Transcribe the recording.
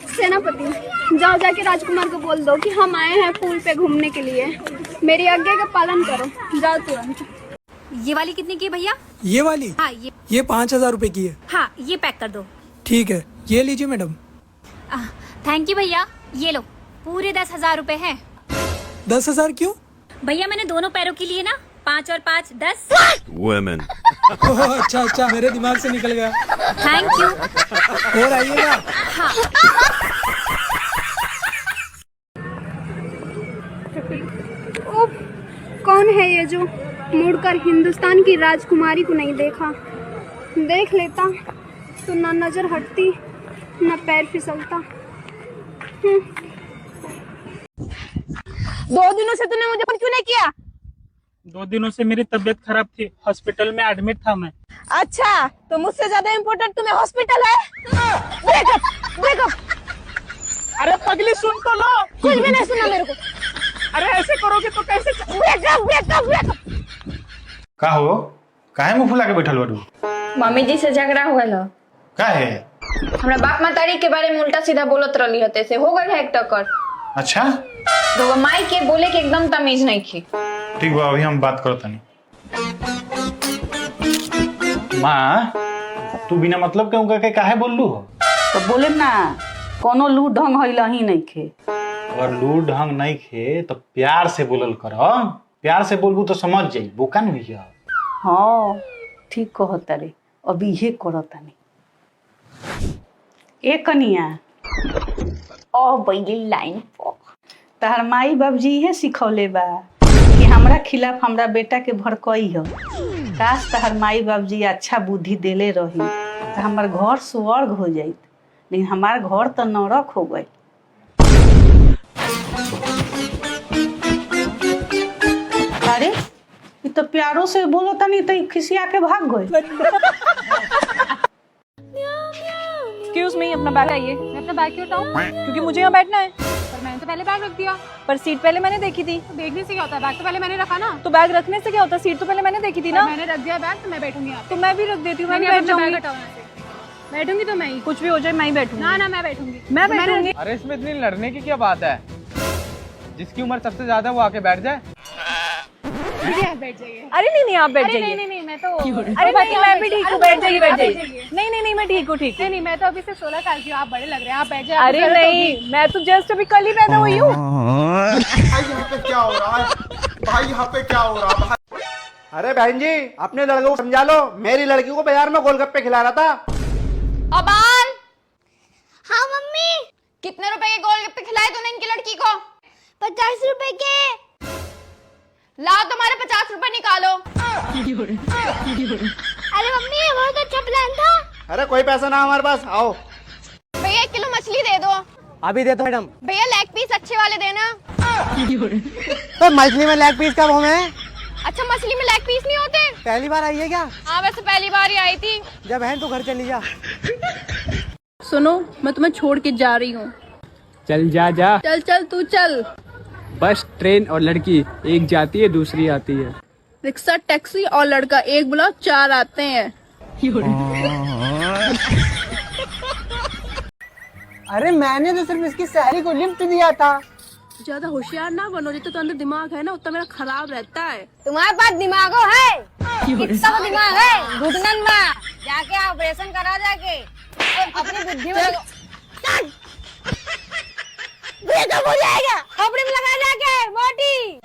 सेनापति, जाओ जाके राजकुमार को बोल दो कि हम आए हैं पूल पे घूमने के लिए। मेरी आज्ञा का पालन करो। जाओ तुरंत। ये वाली कितने की है भैया? ये वाली? हाँ ये 5,000 रुपए की है। हाँ, ये पैक कर दो। ठीक है, ये लीजिए मैडम। थैंक यू भैया। ये लो, पूरे 10,000 रुपए हैं। 10,000 क्यों? भैया मैंने दोनों पैरों के लिए ना 5 और 5 10। Women. अच्छा अच्छा, मेरे दिमाग से निकल गया। Thank you. और आइएगा। हाँ। ओह, कौन है ये जो मुड़कर हिंदुस्तान की राजकुमारी को नहीं देखा? देख लेता तो ना नजर हटती ना पैर फिसलता। 2 दिनों से तूने मुझे फोन क्यों नहीं किया? 2 दिनों से मेरी तबीयत खराब थी, हॉस्पिटल में एडमिट था मैं। अच्छा, तो मुझसे ज्यादा इम्पोर्टेंट तुम्हें हॉस्पिटल है? Breakup breakup. अरे पगली सुन तो लो। कुछ भी नहीं सुना मेरे को। अरे ऐसे करोगे तो कैसे? Breakup breakup breakup. का हो? काहे मुंह फुला के बैठल बारू? मम्मी जी से झगड़ा हुआ ला। काहे? हमरा बाप मातारी के बारे में उल्टा सीधा बोलत रहली हते से हो गए है एक टक्कर। अच्छा, तो माई के बोले के एकदम तमीज नहीं थी। ठीक बा, अभी हम बात करत नहीं। माँ, तू बिना मतलब के उनका के काहे बोललू हो? तो बोले ना, कोनो लू ढंग हैला ही नहीं खे। अगर लू ढंग नहीं खे तो प्यार से बोलल कर। प्यार से बोलबू तो समझ जाई, बोका नहीं है। हाँ, ठीक कहता रे, अभी ये करता नहीं। ए कनिया, ओ बैली लाइन पर तहर माई बाबूजी ये सिखौले बा कि हमरा खिलाफ हमरा बेटा के भड़कई हो। काश तहर माई बाबूजी अच्छा बुद्धि देले रही तो हमार घर स्वर्ग हो जाइत, लेकिन हमार घर तो नरक हो गई। अरे ये तो प्यारों से बोलो तनी तो खिसिया के भाग गए। एक्सक्यूज मी, अपना बैग आइए। मैं अपना बैग क्यों उठाऊं? क्योंकि मुझे यहाँ बैठना है। पर मैंने तो पहले बैग रख दिया। पर सीट पहले मैंने देखी थी। तो देखने से क्या होता है? बैग तो पहले मैंने रखा ना। तो बैग रखने से क्या होता है? सीट तो पहले मैंने देखी थी ना। मैंने रख दिया बैग, तो मैं बैठूंगी यहाँ पे। तो मैं भी रख देती हूँ, मैं भी नहीं, बैठ अपना बैग जाऊंगी। हटाओ यहाँ से। बैठूंगी तो मैं ही। कुछ भी हो जाए मैं ही बैठूंगी। ना मैं बैठूंगी। मैं बैठूंगी। अरे इसमें इतनी लड़ने की क्या बात है? जिसकी उम्र सबसे ज्यादा वो आके बैठ जाए। बैठ जाइए। अरे नहीं आप बैठ जाइए। नहीं मैं तो। अरे नहीं, मैं भी ठीक हूँ, बैठ जाइए बैठ जाइए। नहीं मैं ठीक हूँ, ठीक है। नहीं मैं तो अभी सिर्फ 16 साल की हूँ। आप बड़े लग रहे हैं, आप बैठ जाइए। अरे नहीं, मैं तो जस्ट अभी कल ही पैदा हुई हूँ। भाई यहाँ पे क्या हो रहा है? भाई यहाँ पे क्या हो रहा है? अरे बहन जी, अपने लड़के को समझा लो। मेरी लड़की को बाजार में गोलगप्पे खिला रहा था। अबान, हाँ मम्मी। कितने रुपए के गोलगप्पे खिलाए तूने इनकी लड़की को? 50 रुपए के। लाओ तुम्हारे 50 रुपए निकालो। अरे मम्मी, वो तो अच्छा प्लान था। अरे कोई पैसा ना हमारे पास। आओ भैया 1 किलो मछली दे दो। अभी दे दो मैडम। भैया लेग पीस अच्छे वाले देना। तो मछली में लेग पीस कब हमें? अच्छा, मछली में लेग पीस नहीं होते? पहली बार आई है क्या? हाँ, वैसे पहली बार ही आई थी। जब बहन तू घर चली जा। सुनो, मैं तुम्हें छोड़ के जा रही हूँ। चल जा जा। चल तू चल। बस, ट्रेन और लड़की एक जाती है दूसरी आती है। रिक्शा, टैक्सी और लड़का एक बुलाओ 4 आते हैं। अरे मैंने तो सिर्फ इसकी सहेली को लिफ्ट दिया था। ज्यादा होशियार ना बनो, जितना तो अंदर दिमाग है ना उतना मेरा खराब रहता है। तुम्हारे पास दिमागो है? कितना दिमाग है? घुटनन में जाके ऑपरेशन करा जाके और अपनी बुद्धि में ब्रेकअप हो जाएगा। कपड़े में लगा जाके मोटी।